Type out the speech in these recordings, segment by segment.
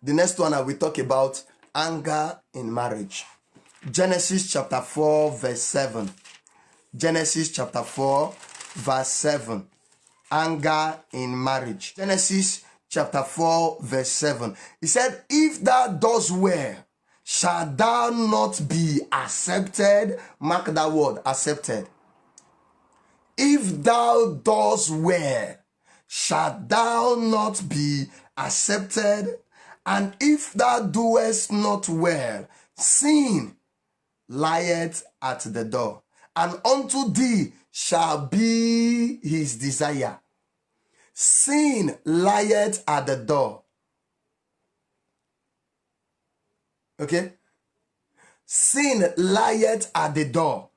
The next one I will talk about anger in marriage. Genesis chapter 4 verse 7. Genesis chapter 4 verse 7. Anger in marriage. Genesis chapter 4 verse 7. He said, if thou dost well, shall thou not be accepted? Mark that word, accepted. If thou dost well, shalt thou not be accepted? And if thou doest not well, sin lieth at the door, and unto thee shall be his desire. Sin lieth at the door. Okay? Sin lieth at the door,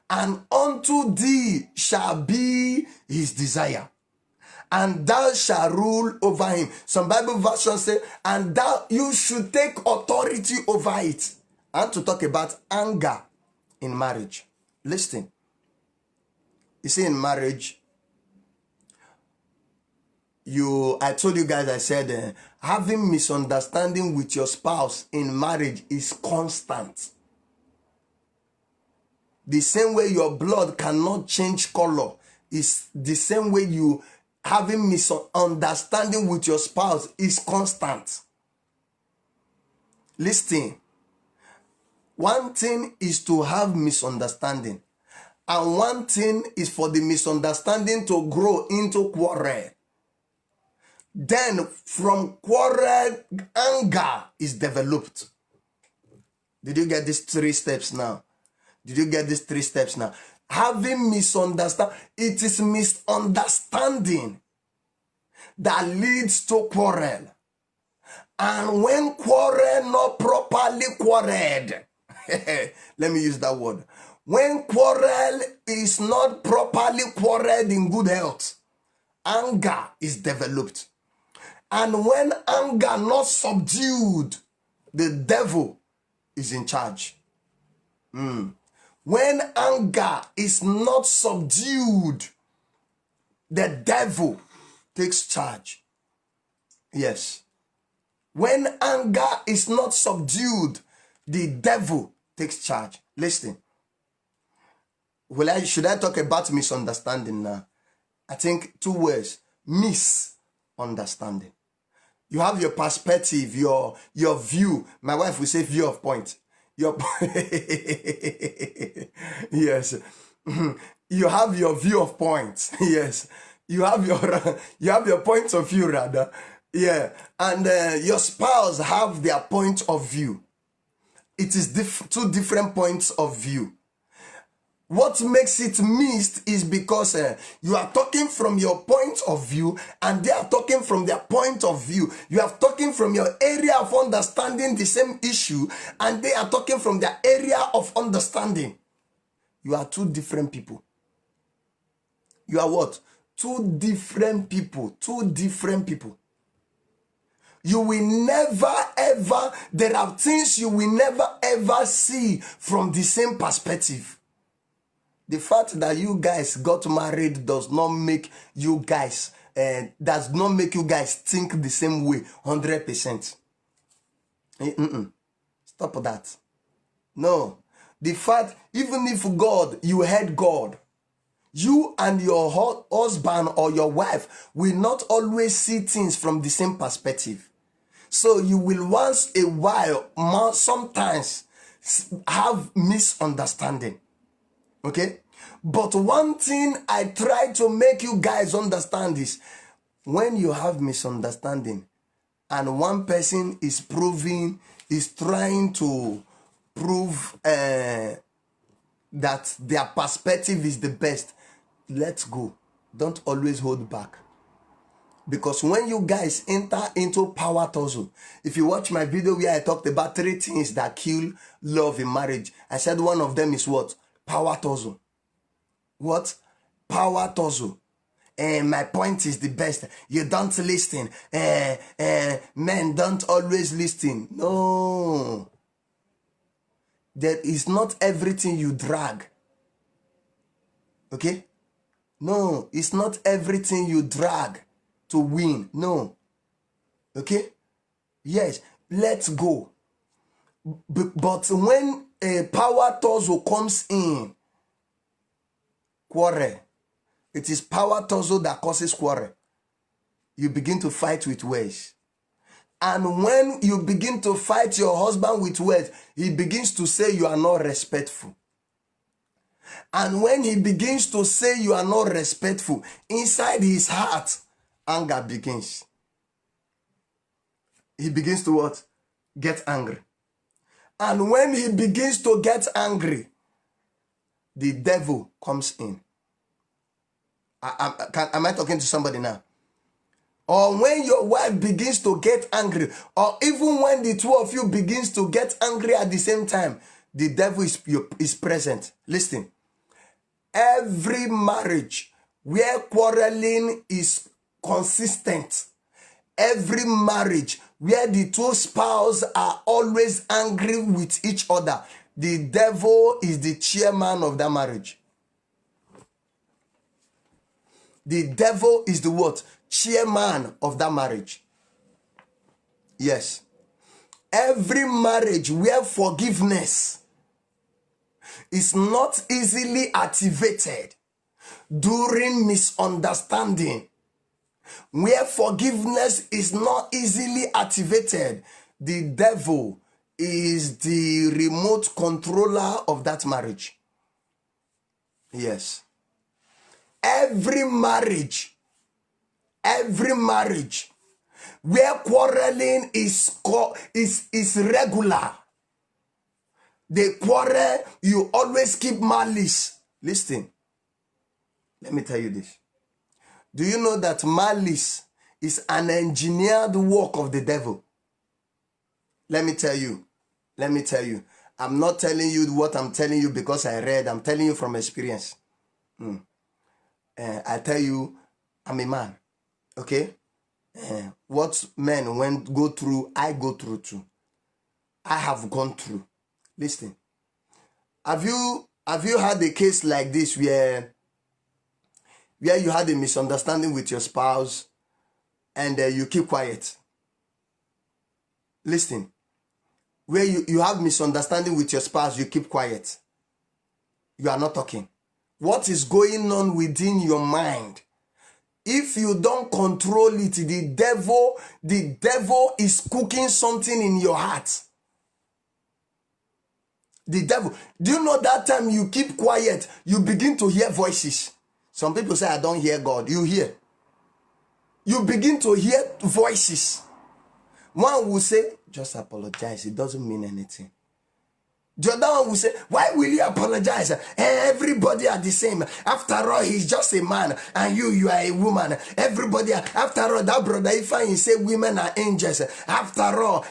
and unto thee shall be his desire, and thou shalt rule over him. Some Bible versions say, and you should take authority over it. I want to talk about anger in marriage. Listen. You see, in marriage, I told you guys, I said, having misunderstanding with your spouse in marriage is constant. The same way your blood cannot change color is the same way you having misunderstanding with your spouse is constant. Listen, one thing is to have misunderstanding, and one thing is for the misunderstanding to grow into quarrel. Then from quarrel, anger is developed. Did you get these 3 steps now? Did you get these 3 steps now? Having misunderstanding, it is misunderstanding that leads to quarrel. And when quarrel not properly quarreled, let me use that word. When quarrel is not properly quarreled in good health, anger is developed. And when anger not subdued, the devil is in charge. When anger is not subdued, the devil takes charge. Yes. When anger is not subdued, the devil takes charge. Listen. Should I talk about misunderstanding now? I think 2 words. Misunderstanding. You have your perspective, your view. My wife will say view of point. Yes. You have your view of points. Yes. You have your point of view rather. Yeah. And your spouse have their point of view. It is 2 different points of view. What makes it mixed is because you are talking from your point of view and they are talking from their point of view. You are talking from your area of understanding the same issue and they are talking from their area of understanding. You are 2 different people. You are what? 2 different people. 2 different people. You will never ever, there are things you will never ever see from the same perspective. The fact that you guys got married does not make you guys think the same way 100%. Stop that. No. The fact, even if you had God, you and your husband or your wife will not always see things from the same perspective. So you will once a while, sometimes have misunderstanding. Okay? But one thing I try to make you guys understand is when you have misunderstanding and one person is trying to prove that their perspective is the best, let's go. Don't always hold back. Because when you guys enter into power tussle, if you watch my video where I talked about 3 things that kill love in marriage, I said one of them is what? Power tussle. What? Power tussle. My point is the best. You don't listen. Men don't always listen. No. That is not everything you drag. Okay? No, it's not everything you drag to win. No. Okay? Yes, let's go. But when a power torso comes in, quarrel. It is power torso that causes quarrel. You begin to fight with words. And when you begin to fight your husband with words, he begins to say you are not respectful. And when he begins to say you are not respectful, inside his heart, anger begins. He begins to what? Get angry. And when he begins to get angry, the devil comes in. Am I talking to somebody now? Or when your wife begins to get angry, or even when the two of you begins to get angry at the same time, the devil is present. Listen, every marriage where quarreling is consistent, every marriage where the two spouses are always angry with each other, the devil is the chairman of that marriage. The devil is the what? Chairman of that marriage. Yes. Every marriage where forgiveness is not easily activated during misunderstanding, where forgiveness is not easily activated, the devil is the remote controller of that marriage. Yes. Every marriage where quarreling is regular, the quarrel, you always keep malice. Listen, let me tell you this. Do you know that malice is an engineered work of the devil? Let me tell you. I'm not telling you what I'm telling you because I read. I'm telling you from experience. I tell you, I'm a man. Okay? What men go through, I go through too. I have gone through. Listen. Have you had a case like this where you had a misunderstanding with your spouse and you keep quiet? Listen. Where you have misunderstanding with your spouse, you keep quiet. You are not talking. What is going on within your mind? If you don't control it, the devil is cooking something in your heart. The devil. Do you know that time you keep quiet, you begin to hear voices? Some people say, I don't hear God. You hear. You begin to hear voices. One will say, just apologize. It doesn't mean anything. The other one will say, why will you apologize? Everybody are the same. After all, he's just a man and you are a woman. Everybody, after all, that brother Ifeanyi say women are angels. After all,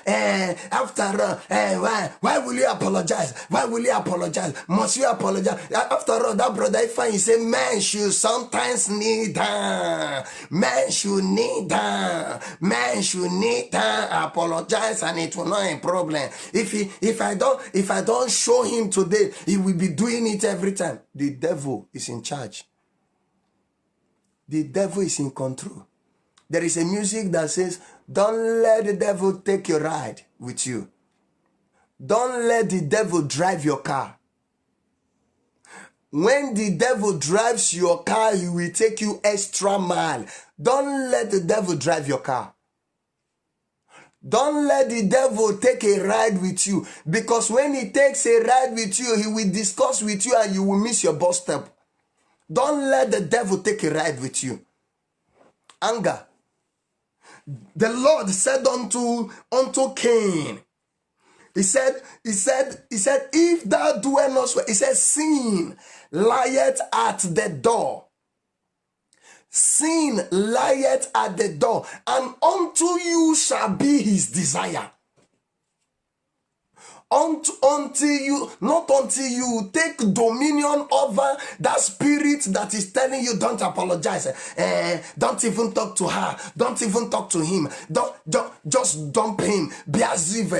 why will you apologize? Why will you apologize? Must you apologize? After all, that brother Ifeanyi say men should sometimes kneel down. Men should kneel down. Men should kneel down, apologize, and it will not be a problem. If I don't show him today, he will be doing it every time. The devil is in charge. The devil is in control. There is a music that says, don't let the devil take your ride with you. Don't let the devil drive your car. When the devil drives your car, he will take you extra mile. Don't let the devil drive your car. Don't let the devil take a ride with you, because when he takes a ride with you, he will discuss with you and you will miss your bus stop. Don't let the devil take a ride with you. Anger. The Lord said unto Cain, he said, if thou doest not so, he said, sin lieth at the door. Sin lieth at the door, and unto you shall be his desire. Not until you take dominion over that spirit that is telling you don't apologize. Don't even talk to her. Don't even talk to him. Don't just dump him. Be as if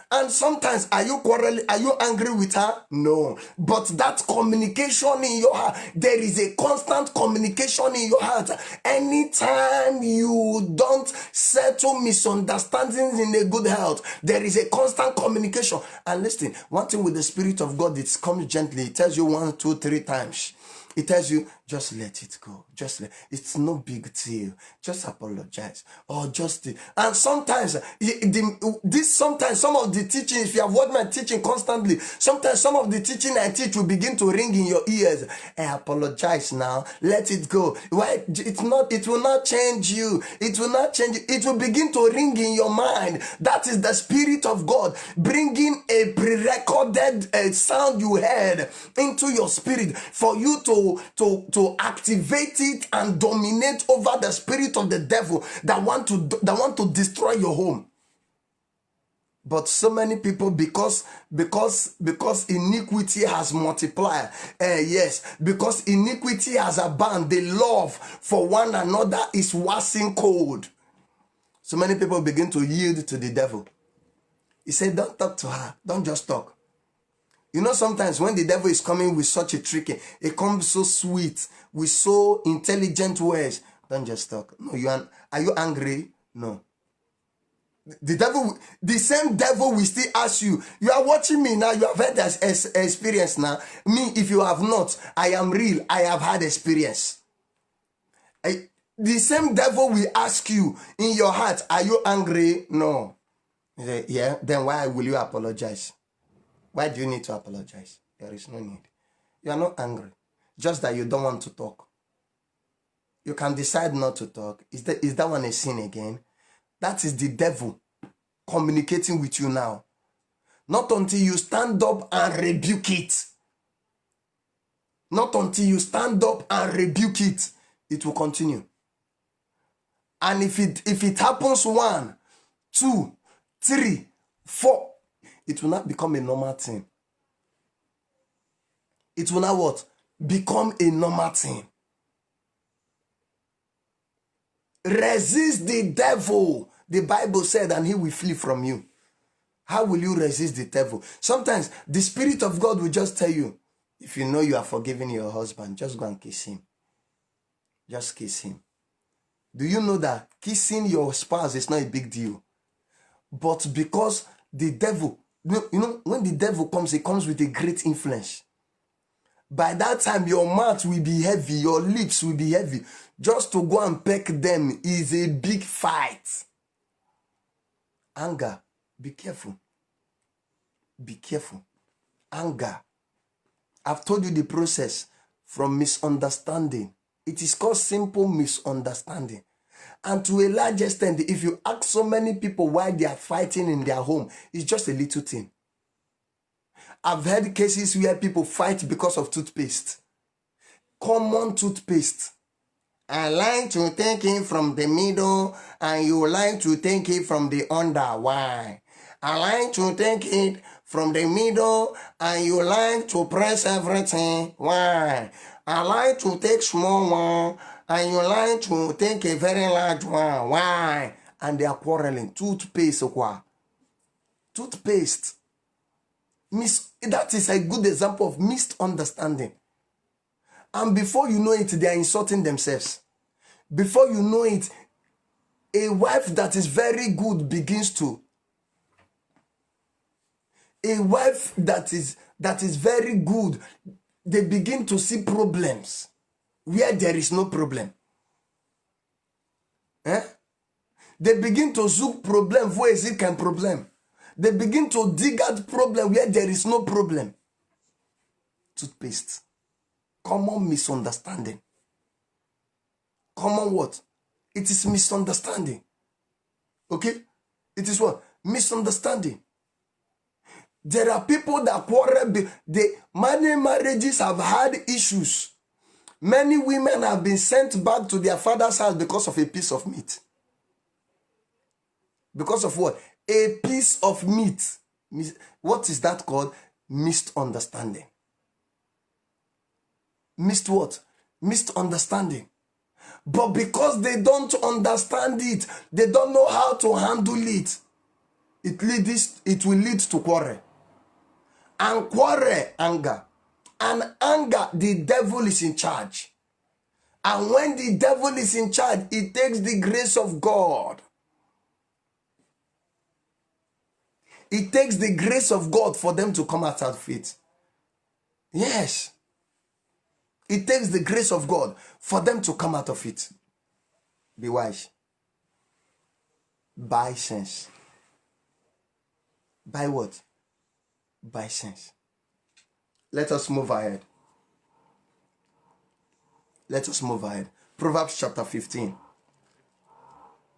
and sometimes are you quarreling? Are you angry with her? No. But that communication in your heart, there is a constant communication in your heart. Anytime you don't settle misunderstandings in a good health, there is a constant communication. And listen, one thing with the Spirit of God, it comes gently. It tells you 1, 2, 3 times. It tells you, just let it go. It's no big deal. Just apologize. Or and sometimes, sometimes some of the teaching, if you have watched my teaching constantly, sometimes some of the teaching I teach will begin to ring in your ears. I apologize now. Let it go. Why? It will not change you. It will not change you. It will begin to ring in your mind. That is the Spirit of God bringing a pre-recorded sound you heard into your spirit for you to activate it and dominate over the spirit of the devil that want to destroy your home. But so many people, because iniquity has multiplied, because iniquity has abounded, the love for one another is waxing cold. So many people begin to yield to the devil. He said, don't talk to her. Don't just talk. You know, sometimes when the devil is coming with such a trick, it comes so sweet, with so intelligent words. Don't just talk. No, are you angry? No. The same devil will still ask you. You are watching me now. You have had this experience now. Me, if you have not, I am real. I have had experience. The same devil will ask you in your heart, are you angry? No. Yeah. Then why will you apologize? Why do you need to apologize? There is no need. You are not angry. Just that you don't want to talk. You can decide not to talk. Is that one a sin again? That is the devil communicating with you now. Not until you stand up and rebuke it. Not until you stand up and rebuke it, it will continue. And if it happens 1, 2, 3, 4, it will not become a normal thing. It will not what? Become a normal thing. Resist the devil. The Bible said, and he will flee from you. How will you resist the devil? Sometimes the Spirit of God will just tell you, if you know you are forgiving your husband, just go and kiss him. Just kiss him. Do you know that kissing your spouse is not a big deal? But because the devil, you know, when the devil comes, he comes with a great influence. By that time, your mouth will be heavy, your lips will be heavy. Just to go and peck them is a big fight. Anger, be careful. Be careful. Anger. I've told you the process from misunderstanding. It is called simple misunderstanding. And to a large extent, if you ask so many people why they are fighting in their home, it's just a little thing. I've heard cases where people fight because of toothpaste. Common toothpaste. I like to take it from the middle and you like to take it from the under. Why? I like to take it from the middle and you like to press everything. Why? I like to take small one and you like to take a very large one. Why? And they are quarreling. Toothpaste. What? Toothpaste. That is a good example of misunderstanding. And before you know it, they are insulting themselves. Before you know it, a wife that is very good begins to. A wife that is very good, they begin to see problems where there is no problem. They begin to zoom problem where is it can problem. They begin to dig out problem where there is no problem. Toothpaste. Common misunderstanding. Common what? It is misunderstanding. Okay? It is what? Misunderstanding. There are people that quarrel. Many marriages have had issues. Many women have been sent back to their father's house because of a piece of meat. Because of what? A piece of meat. What is that called? Misunderstanding. Missed what? Misunderstanding. But because they don't understand it, they don't know how to handle it, it will lead to quarrel. And quarrel, anger. And anger, the devil is in charge. And when the devil is in charge, it takes the grace of God. It takes the grace of God for them to come out of it. Yes. It takes the grace of God for them to come out of it. Be wise. By sense. By what? By sense. Let us move ahead. Let us move ahead. Proverbs chapter 15.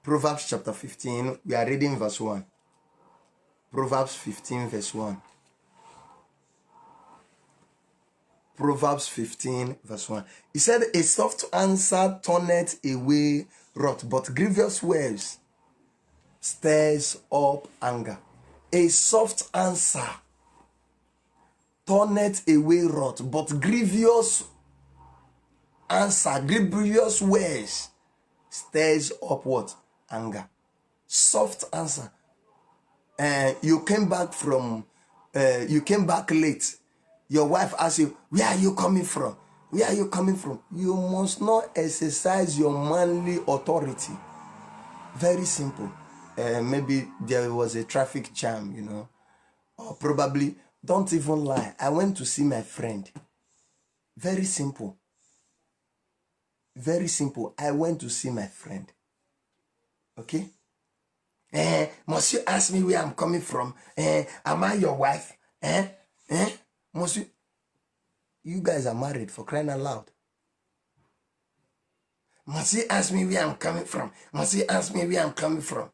Proverbs chapter 15. We are reading verse 1. Proverbs 15 verse 1. Proverbs 15 verse 1. He said, a soft answer turneth away wrath, but grievous words stirs up anger. A soft answer turneth away wrath, but grievous answer, grievous words stirs up what? Anger. Soft answer. You came back late. Your wife asks you, where are you coming from? Where are you coming from? You must not exercise your manly authority. Very simple. Maybe there was a traffic jam, or probably, don't even lie, I went to see my friend. Very simple. Very simple. I went to see my friend. Okay? Must you ask me where I'm coming from? Am I your wife? Must you guys are married, for crying out loud. Must you ask me where I'm coming from? Must you ask me where I'm coming from?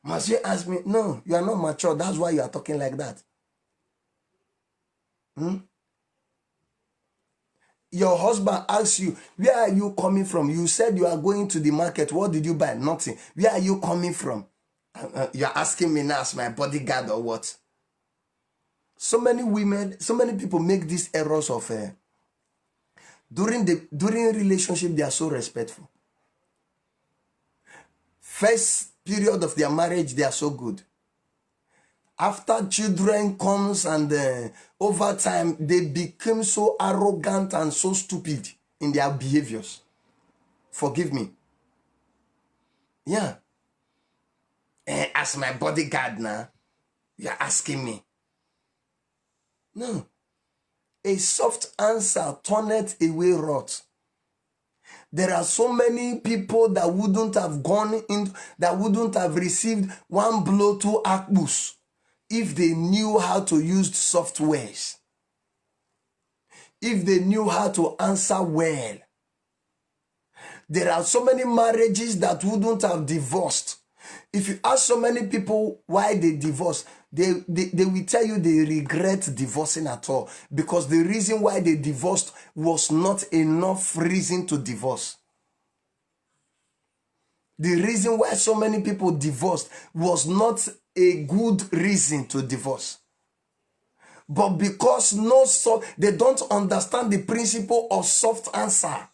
Must you ask me? No, you are not mature. That's why you are talking like that. Your husband asks you, where are you coming from? You said you are going to the market. What did you buy? Nothing. Where are you coming from? You're asking me now as my bodyguard or what? So many women, so many people make these errors of during relationship, they are so respectful. First period of their marriage, they are so good. After children comes and over time, they become so arrogant and so stupid in their behaviors. Forgive me. Yeah. As my bodyguard now, you're asking me. No. A soft answer turneth away wrath. There are so many people that wouldn't have gone in, that wouldn't have received one blow to Akbus if they knew how to use softwares. If they knew how to answer well. There are so many marriages that wouldn't have divorced. If you ask so many people why they divorced, they will tell you they regret divorcing at all, because the reason why they divorced was not enough reason to divorce. The reason why so many people divorced was not a good reason to divorce. But because they don't understand the principle of soft answer.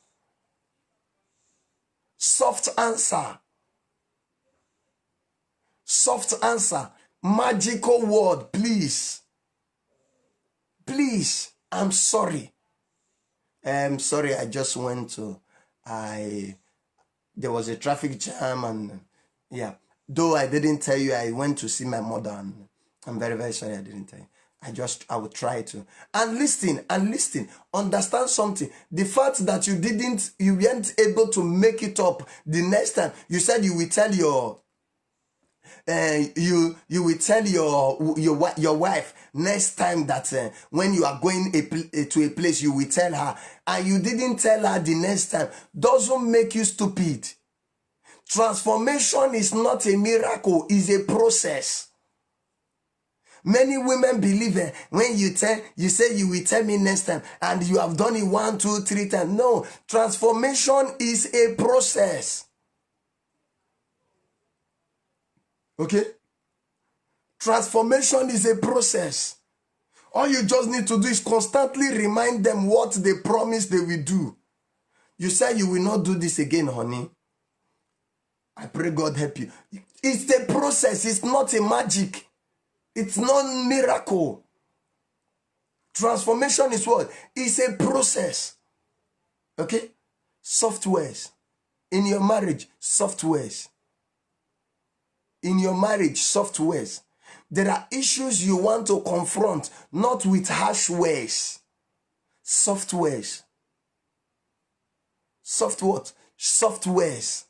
Soft answer. Soft answer. Magical word, please. Please. I'm sorry. I'm sorry, I just went to... There was a traffic jam and... Yeah. Though I didn't tell you, I went to see my mother, and I'm very, very sorry I didn't tell you. I would try to. And listen. Understand something. The fact that you weren't able to make it up the next time, you said you will tell your... you will tell your wife next time that when you are going to a place, you will tell her, and you didn't tell her the next time, doesn't make you stupid. Transformation is not a miracle, it's a process. Many women believe when you say you will tell me next time, and you have done it 1, 2, 3 times. No, transformation is a process. Okay? Transformation is a process. All you just need to do is constantly remind them what they promised they will do. You say you will not do this again, honey. I pray God help you. It's a process. It's not a magic. It's not a miracle. Transformation is what? It's a process. Okay? Softwares. In your marriage, softwares. In your marriage, softwares. There are issues you want to confront, not with harsh words. Softwares. Soft what? Softwares.